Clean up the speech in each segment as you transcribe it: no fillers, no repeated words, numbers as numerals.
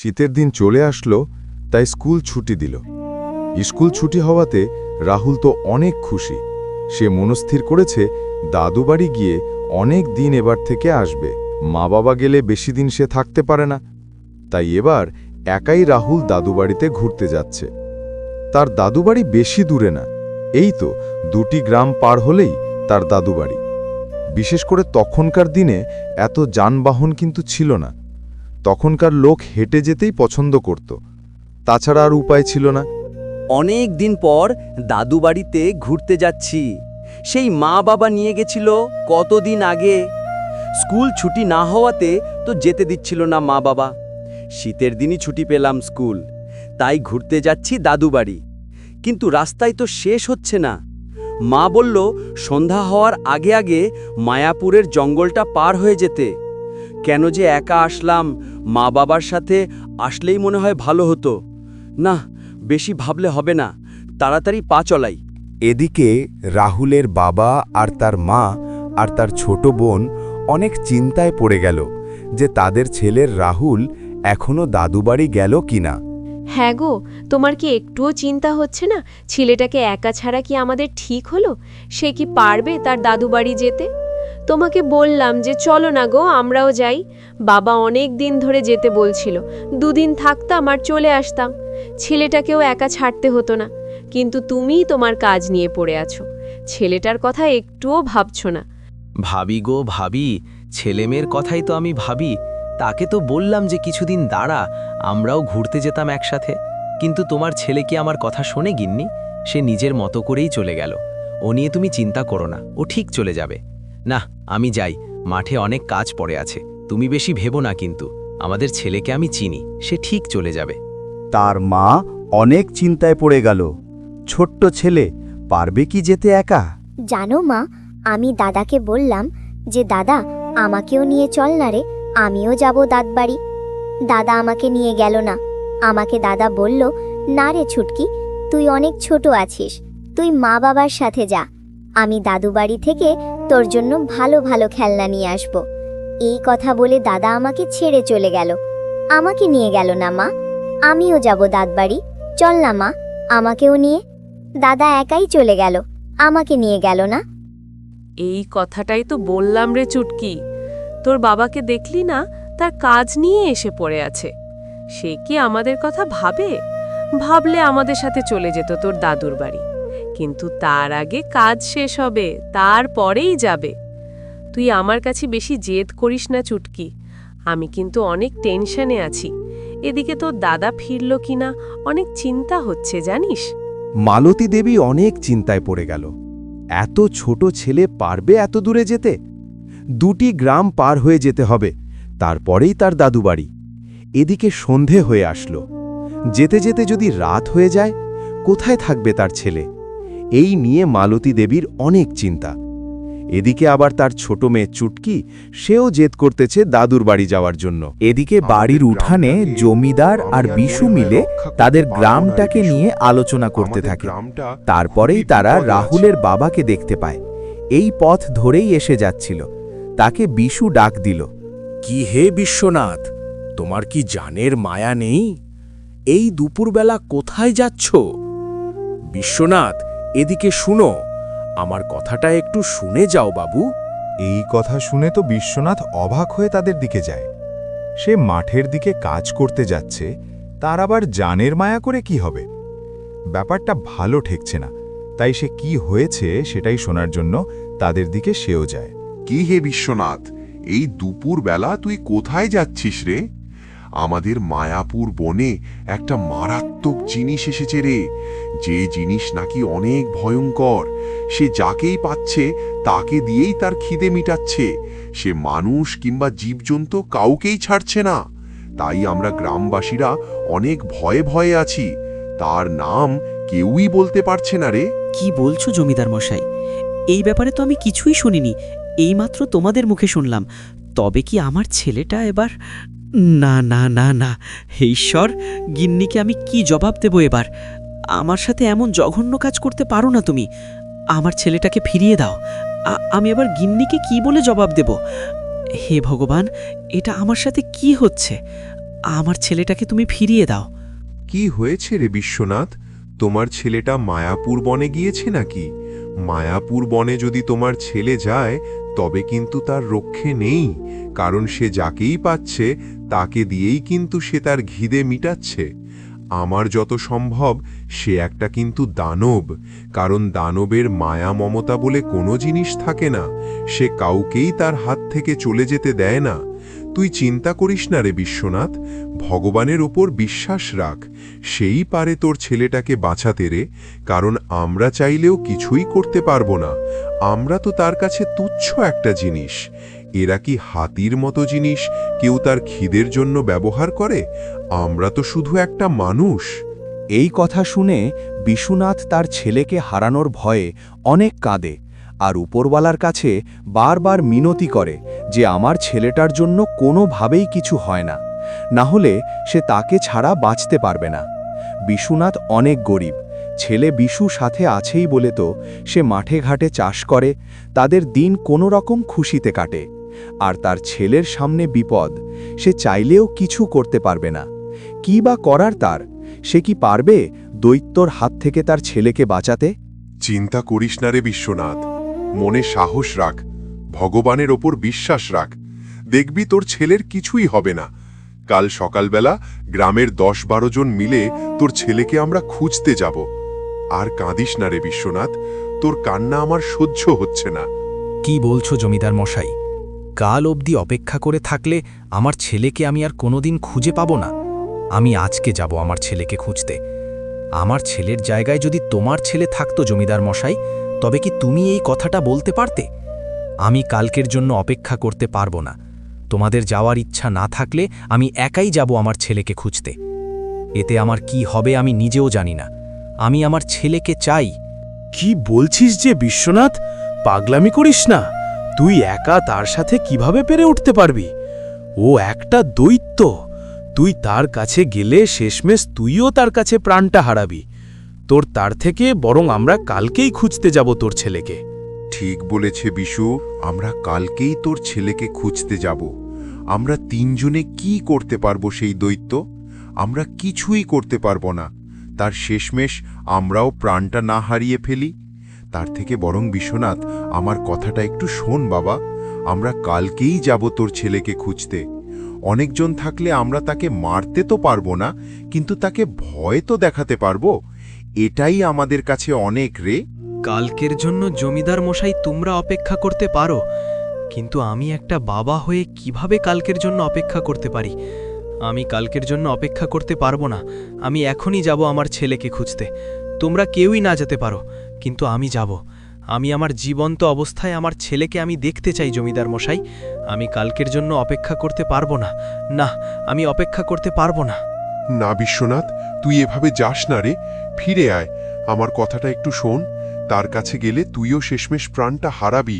শীতের দিন চলে আসলো, তাই স্কুল ছুটি দিল। স্কুল ছুটি হওয়াতে রাহুল তো অনেক খুশি। সে মনস্থির করেছে দাদু বাড়ি গিয়ে অনেক দিন এবার থেকে আসবে। মা বাবা গেলে বেশি দিন সে থাকতে পারে না, তাই এবার একাই রাহুল দাদু বাড়িতে ঘুরতে যাচ্ছে। তার দাদু বাড়ি বেশি দূরে না, এই তো 2টি গ্রাম পার হলেই তার দাদু বাড়ি। বিশেষ করে তখনকার দিনে এত যানবাহন কিন্তু ছিল না। তখনকার লোক হেঁটে যেতেই পছন্দ করত, তাছাড়া আর উপায় ছিল না। অনেক দিন পর দাদু বাড়িতে ঘুরতে যাচ্ছি। সেই মা বাবা নিয়ে গেছিল কতদিন আগে। স্কুল ছুটি না হওয়াতে তো যেতে দিচ্ছিল না মা বাবা। শীতের দিনই ছুটি পেলাম স্কুল, তাই ঘুরতে যাচ্ছি দাদু বাড়ি। কিন্তু রাস্তায় তো শেষ হচ্ছে না। মা বলল সন্ধ্যা হওয়ার আগে আগে মায়াপুরের জঙ্গলটা পার হয়ে যেতে। কেন যে একা আসলাম, মা বাবার সাথে আসলেই মনে হয় ভালো হতো। না, বেশি ভাবলে হবে না, তাড়াতাড়ি পা চলাই। এদিকে রাহুলের বাবা আর তার মা আর তার ছোট বোন অনেক চিন্তায় পড়ে গেল যে তাদের ছেলের রাহুল এখনো দাদুবাড়ি গেল কিনা। হ্যাঁ গো, তোমার কি একটুও চিন্তা হচ্ছে না ছেলেটাকে একা ছাড়া কি আমাদের ঠিক হলো? সে কি পারবে তার দাদু বাড়ি যেতে? তোমাকে বললাম যে চলো না গো, আমরাও যাই। বাবা অনেক দিন ধরে যেতে বলছিল, 2 দিন থাকতাম আর চলে আসতাম। ছেলেটাকেও একা ছাড়তে হতো না। কিন্তু তুমিই তোমার কাজ নিয়ে পড়ে আছো, ছেলেটার কথা একটুও ভাবছো না। ভাবি গো ভাবি, ছেলেমেয়ের কথাই তো আমি ভাবি। তাকে তো বললাম যে কিছুদিন দাঁড়া, আমরাও ঘুরতে যেতাম একসাথে। কিন্তু তোমার ছেলে কি আমার কথা শোনে গিন্নি? সে নিজের মতো করেই চলে গেল। ও নিয়ে তুমি চিন্তা করো না, ও ঠিক চলে যাবে। না, আমি যাই, মাঠে অনেক কাজ পড়ে আছে। তুমি বেশি ভেবো না, কিন্তু আমাদের ছেলেকে আমি চিনি, সে ঠিক চলে যাবে। তার মা অনেক চিন্তায় পড়ে গেল। ছোট্ট ছেলে পারবে কি যেতে একা? জানো মা, আমি দাদাকে বললাম যে দাদা আমাকেও নিয়ে চল না রে, আমিও যাব দাদবাড়ি। দাদা আমাকে নিয়ে গেল না। আমাকে দাদা বলল, না রে ছুটকি, তুই অনেক ছোট আছিস, তুই মা বাবার সাথে যা। আমি দাদু বাড়ি থেকে তোর জন্য ভালো ভালো খেলনা নিয়ে আসব। এই কথা বলে দাদা আমাকে ছেড়ে চলে গেল। আমাকে নিয়ে গেল না মা। আমিও যাব দাদবাড়ি, চল না মা, আমাকেও নিয়ে। দাদা একাই চলে গেল, আমাকে নিয়ে গেল না। এই কথাটাই তো বললাম রে চুটকি, তোর বাবাকে দেখলি না, তার কাজ নিয়ে এসে পড়ে আছে। সে কি আমাদের কথা ভাবে? ভাবলে আমাদের সাথে চলে যেত তোর দাদুর বাড়ি। কিন্তু তার আগে কাজ শেষ হবে, তারপরেই যাবে। তুই আমার কাছে বেশি জেদ করিস না চুটকি, আমি কিন্তু অনেক টেনশনে আছি। এদিকে তোর দাদা ফিরল কিনা অনেক চিন্তা হচ্ছে জানিস। মালতী দেবী অনেক চিন্তায় পড়ে গেল। এত ছোট ছেলে পারবে এত দূরে যেতে? 2টি গ্রাম পার হয়ে যেতে হবে, তারপরেই তার দাদু বাড়ি। এদিকে সন্ধে হয়ে আসলো। যেতে যেতে যদি রাত হয়ে যায়, কোথায় থাকবে তার ছেলে? এই নিয়ে মালতী দেবীর অনেক চিন্তা। এদিকে আবার তার ছোট মেয়ে চুটকি, সেও জেদ করতেছে দাদুর বাড়ি যাওয়ার জন্য। এদিকে বাড়ির উঠানে জমিদার আর বিশু মিলে তাদের গ্রামটাকে নিয়ে আলোচনা করতে থাকে। তারপরেই তারা রাহুলের বাবাকে দেখতে পায়। এই পথ ধরেই এসে যাচ্ছিল। তাকে বিশু ডাক দিল, কি হে বিশ্বনাথ, তোমার কি জানের মায়া নেই? এই দুপুরবেলা কোথায় যাচ্ছ? বিশ্বনাথ, এদিকে শুনো, আমার কথাটা একটু শুনে যাও বাবু। এই কথা শুনে তো বিশ্বনাথ অবাক হয়ে তাদের দিকে যায়। সে মাঠের দিকে কাজ করতে যাচ্ছে, তার আবার জানের মায়া করে কি হবে? ব্যাপারটা ভালো ঠেকছে না, তাই সে কি হয়েছে সেটাই শোনার জন্য তাদের দিকে সেও যায়। কি হে বিশ্বনাথ, এই দুপুর বেলা তুই কোথায় যাচ্ছিস রে? আমাদের মায়াপুর বনে একটা মারাত্মক জিনিস এসেছে রে, যে জিনিস নাকি অনেক ভয়ঙ্কর। সে যাকেই পাচ্ছে তাকে দিয়েই তার খিদে মিটাচ্ছে। সে মানুষ কিংবা জীবজন্তু কাউকেই ছাড়ছে না। তাই আমরা গ্রামবাসীরা অনেক ভয়ে ভয়ে আছি। তার নাম কেউই বলতে পারছে না রে। কি বলছো জমিদার মশাই? এই ব্যাপারে তো আমি কিছুই শুনিনি, এইমাত্র তোমাদের মুখে শুনলাম। তবে কি আমার ছেলেটা এবার? না না না না, হে ঈশ্বর, গিন্নিকে আমি কি জবাব দেব এবার? আমার সাথে এমন জঘন্য কাজ করতে পারো না তুমি। আমার ছেলেটাকে ফিরিয়ে দাও। আমি এবার গিন্নিকে কি বলে জবাব দেব? হে ভগবান, এটা আমার সাথে কি হচ্ছে? আমার ছেলেটাকে তুমি ফিরিয়ে দাও। কি হয়েছে রে বিশ্বনাথ? তোমার ছেলেটা মায়াপুর বনে গিয়েছে নাকি? মায়াপুর বনে যদি তোমার ছেলে যায় তবে কিন্তু তার রক্ষে নেই, কারণ সে যাকেই পাচ্ছে তাকে দিয়েই কিন্তু সে তার খিদে মিটাচ্ছে। আমার যত সম্ভব সে একটা কিন্তু দানব, কারণ দানবের মায়া মমতা বলে কোনো জিনিস থাকে না, সে কাউকেই তার হাত থেকে চলে যেতে দেয় না। তুই চিন্তা করিস না রে বিশ্বনাথ, ভগবানের ওপর বিশ্বাস রাখ, সেই পারে তোর ছেলেটাকে বাঁচাতে রে, কারণ আমরা চাইলেও কিছুই করতে পারবো না। আমরা তো তার কাছে তুচ্ছ একটা জিনিস। এরা কি হাতির মতো জিনিস কেউ তার খিদের জন্য ব্যবহার করে? আমরা তো শুধু একটা মানুষ। এই কথা শুনে বিশ্বনাথ তার ছেলেকে হারানোর ভয়ে অনেক কাঁদে আর উপরওয়ালার কাছে বারবার মিনতি করে যে আমার ছেলেটার জন্য কোনোভাবেই কিছু হয় না, না হলে সে তাকে ছাড়া বাঁচতে পারবে না। বিশ্বনাথ অনেক গরিব, ছেলে বিশু সাথে আছেই বলে তো সে মাঠে ঘাটে চাষ করে, তাদের দিন কোনো রকম খুশিতে কাটে। আর তার ছেলের সামনে বিপদ, সে চাইলেও কিছু করতে পারবে না। কি বা করার তার? সে কি পারবে দৈত্যর হাত থেকে তার ছেলেকে বাঁচাতে? চিন্তা করিস না রে বিশ্বনাথ, মনে সাহস রাখ, ভগবানের ওপর বিশ্বাস রাখ, দেখবি তোর ছেলের কিছুই হবে না। কাল সকালবেলা গ্রামের 10-12 জন মিলে তোর ছেলেকে আমরা খুঁজতে যাব। আর কাঁদিস না রে বিশ্বনাথ, তোর কান্না আমার সহ্য হচ্ছে না। কি বলছো জমিদার মশাই? কাল অবধি অপেক্ষা করে থাকলে আমার ছেলেকে আমি আর কোনোদিন খুঁজে পাবো না। আমি আজকে যাব আমার ছেলেকে খুঁজতে। আমার ছেলের জায়গায় যদি তোমার ছেলে থাকতো জমিদার মশাই, তবে কি তুমি এই কথাটা বলতে পারতে? আমি কালকের জন্য অপেক্ষা করতে পারবো না। তোমাদের যাওয়ার ইচ্ছা না থাকলে আমি একাই যাব আমার ছেলেকে খুঁজতে। এতে আমার কি হবে আমি নিজেও জানি না। আমি আমার ছেলেকে চাই। কি বলছিস যে বিশ্বনাথ? পাগলামি করিস না। তুই একা তার সাথে কিভাবে পেরে উঠতে পারবি? ও একটা দৈত্য। তুই তার কাছে গেলে শেষমেশ তুইও তার কাছে প্রাণটা হারাবি। তোর তার থেকে বরং আমরা কালকেই খুঁজতে যাব তোর ছেলেকে। ঠিক বলেছে বিশু, আমরা কালকেই তোর ছেলেকে খুঁজতে যাব। আমরা 3 জনে কি করতে পারবো সেই দৈত্য? আমরা কিছুই করতে পারবো না। তার শেষমেশ আমরাও প্রাণটা না হারিয়ে ফেলি। তার থেকে বরং বিশ্বনাথ, আমার কথাটা একটু শোন বাবা, আমরা কালকেই যাব তোর ছেলেকে খুঁজতে। অনেকজন থাকলে আমরা তাকে মারতে তো পারবো না, কিন্তু তাকে ভয় তো দেখাতে পারবো। এটাই আমাদের কাছে অনেক রে। কালকের জন্য জমিদার মশাই তোমরা অপেক্ষা করতে পারো, কিন্তু আমি একটা বাবা হয়ে কিভাবে কালকের জন্য অপেক্ষা করতে পারি? আমি কালকের জন্য অপেক্ষা করতে পারবো না। আমি এখনই যাব আমার ছেলেকে খুঁজতে। তোমরা কেউই না যেতে পারো, কিন্তু আমি যাব। আমি আমার জীবন্ত অবস্থায় আমার ছেলেকে আমি দেখতে চাই জমিদার মশাই। আমি কালকের জন্য অপেক্ষা করতে পারবো না। না, আমি অপেক্ষা করতে পারবো না। না বিশ্বনাথ, তুই এভাবে যাস না রে, ফিরে আয়। আমার কথাটা একটু শোন, তার কাছে গেলে তুইও শেষমেশ প্রাণটা হারাবি।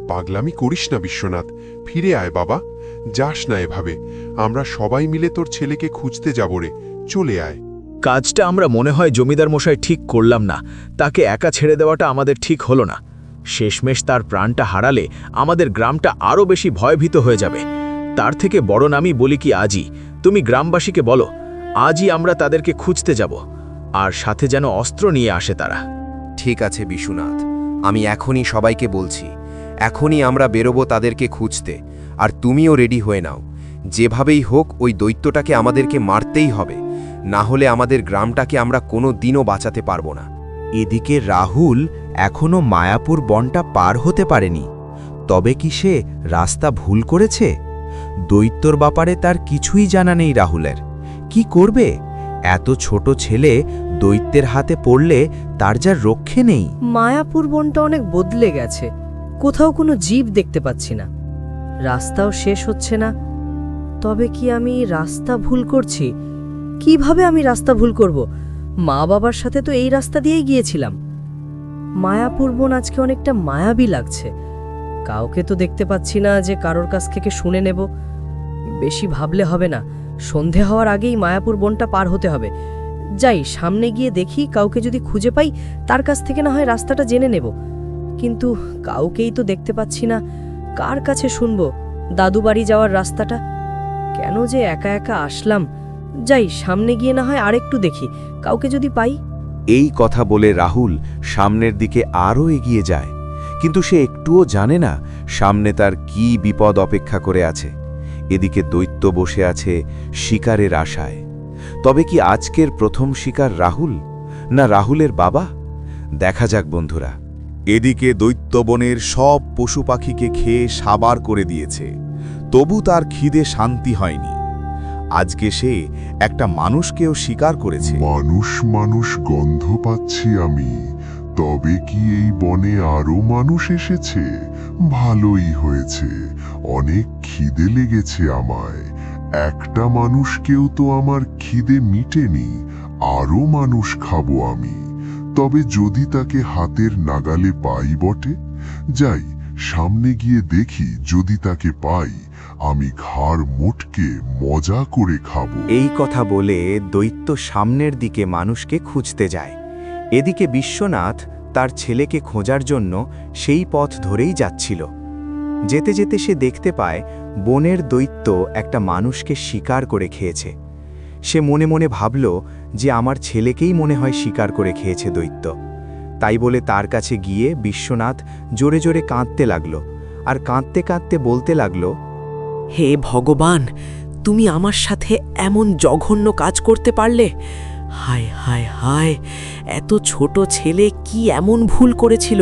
পাগলামি করিস না বিশ্বনাথ, ফিরে আয় বাবা, যাস না এভাবে। আমরা সবাই মিলে তোর ছেলেকে খুঁজতে যাব রে, চলে আয়। কাজটা আমরা মনে হয় জমিদার মশাই ঠিক করলাম না। তাকে একা ছেড়ে দেওয়াটা আমাদের ঠিক হলো না। শেষমেশ তার প্রাণটা হারালে আমাদের গ্রামটা আরও বেশি ভয়ভীত হয়ে যাবে। তার থেকে বড় নামই বলি কি আজই তুমি গ্রামবাসীকে বলো, আজই আমরা তাদেরকে খুঁজতে যাব, আর সাথে যেন অস্ত্র নিয়ে আসে তারা। ঠিক আছে বিশ্বনাথ, আমি এখনই সবাইকে বলছি, এখনই আমরা বেরোবো তাদেরকে খুঁজতে। আর তুমিও রেডি হয়ে নাও। যেভাবেই হোক ওই দৈত্যটাকে আমাদেরকে মারতেই হবে, না হলে আমাদের গ্রামটাকে আমরা কোনো দিনও বাঁচাতে পারবো না। এদিকে রাহুল এখনো মায়াপুর বনটা পার হতে পারেনি। তবে কি সে রাস্তা ভুল করেছে? দৈত্যর ব্যাপারে তার কিছুই জানা নেই রাহুলের। কি করবে? এত ছোট ছেলে দৈত্যের হাতে পড়লে তার যা রক্ষে নেই। মায়াপুর বনটা অনেক বদলে গেছে। কোথাও কোনো জীব দেখতে পাচ্ছি না, রাস্তাও শেষ হচ্ছে না। তবে কি আমি রাস্তা ভুল করছি? কিভাবে আমি রাস্তা ভুল করব? মা বাবার সাথে তো এই রাস্তা দিয়েই গিয়েছিলাম। মায়াপুর বন আজকে অনেকটা মায়াবী লাগছে। কাউকে তো দেখতে পাচ্ছি না যে কারোর কাছ থেকে শুনে নেব। বেশি ভাবলে হবে না, সন্ধে হওয়ার আগেই মায়াপুর বনটা পার হতে হবে। যাই, সামনে গিয়ে দেখি, কাউকে যদি খুঁজে পাই তার কাছ থেকে না হয় রাস্তাটা জেনে নেব। কিন্তু কাউকেই তো দেখতে পাচ্ছি না, কার কাছে শুনবো দাদু বাড়ি যাওয়ার রাস্তাটা? কেন যে একা একা আসলাম, যাই সামনে গিয়ে না হয় আরেকটু দেখি, কাউকে যদি পাই। এই কথা বলে রাহুল সামনের দিকে আরও এগিয়ে যায়, কিন্তু সে একটুও জানে না সামনে তার কী বিপদ অপেক্ষা করে আছে। এদিকে দৈত্য বসে আছে শিকারের আশায়। তবে কি আজকের প্রথম শিকার রাহুল, না রাহুলের বাবা? দেখা যাক বন্ধুরা। এদিকে দৈত্যবনের সব পশু পাখিকে খেয়ে সাবার করে দিয়েছে, তবু তার খিদে শান্তি হয়নি। আজকে সে একটা মানুষকেও শিকার করেছে। মানুষ গন্ধ পাচ্ছি আমি। তবে কি এই বনে আরো মানুষ এসেছে? ভালোই হয়েছে, অনেক খিদে লেগেছে আমায়। একটা মানুষকেও তো আমার খিদে মিটেনি, আরো মানুষ খাবো আমি। তবে যদি তাকে হাতের নাগালে পাই বটে। যাই সামনে গিয়ে দেখি, যদি তাকে পাই আমি ঘাড় মোটকে মজা করে খাবো। এই কথা বলে দৈত্য সামনের দিকে মানুষকে খুঁজতে যায়। এদিকে বিশ্বনাথ তার ছেলেকে খোঁজার জন্য সেই পথ ধরেই যাচ্ছিল। যেতে যেতে সে দেখতে পায় বনের দৈত্য একটা মানুষকে শিকার করে খেয়েছে। সে মনে মনে ভাবল যে আমার ছেলেকেই মনে হয় শিকার করে খেয়েছে দৈত্য। তাই বলে তার কাছে গিয়ে বিশ্বনাথ জোরে জোরে কাঁদতে লাগল, আর কাঁদতে কাঁদতে বলতে লাগল, হে ভগবান, তুমি আমার সাথে এমন জঘন্য কাজ করতে পারলে? হায় হায় হায়, এত ছোট ছেলে কি এমন ভুল করেছিল?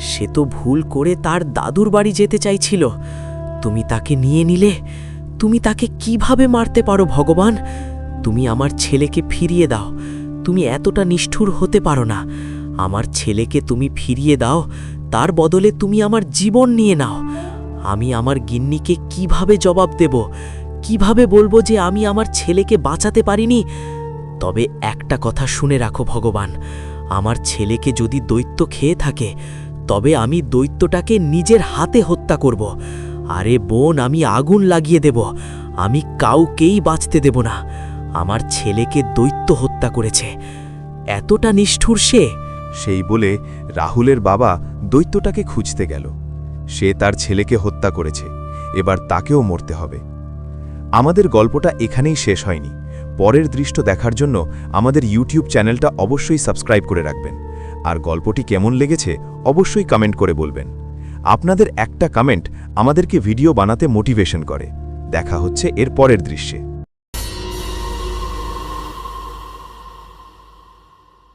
সে তো ভুল করে তার দাদুর বাড়ি যেতে চাইছিল। তুমি তাকে নিয়ে নিলে। তুমি তাকে কিভাবে মারতে পারো ভগবান? তুমি আমার ছেলেকে ফিরিয়ে দাও। তুমি এতটা নিষ্ঠুর হতে পারো না। আমার ছেলেকে তুমি ফিরিয়ে দাও, তার বদলে তুমি আমার জীবন নিয়ে নাও। আমি আমার গিন্নিকে কিভাবে জবাব দেব? কিভাবে বলবো যে আমি আমার ছেলেকে বাঁচাতে পারিনি? তবে একটা কথা শুনে রাখো ভগবান, আমার ছেলেকে যদি দৈত্য খেয়ে থাকে, তবে আমি দৈত্যটাকে নিজের হাতে হত্যা করব। আরে বোন, আমি আগুন লাগিয়ে দেব। আমি কাউকেই বাঁচতে দেব না। আমার ছেলেকে দৈত্য হত্যা করেছে। এতটা নিষ্ঠুর সে। সেই বলে রাহুলের বাবা দৈত্যটাকে খুঁজতে গেল। সে তার ছেলেকে হত্যা করেছে, এবার তাকেও মরতে হবে। আমাদের গল্পটা এখানেই শেষ হয়নি। পরের দৃশ্য দেখার জন্য আমাদের ইউটিউব চ্যানেলটা অবশ্যই সাবস্ক্রাইব করে রাখবেন। আর গল্পটি কেমন লেগেছে অবশ্যই কমেন্ট করে বলবেন। আপনাদের একটা কমেন্ট আমাদেরকে ভিডিও বানাতে মোটিভেশন করে। দেখা হচ্ছে এর পরের দৃশ্যে।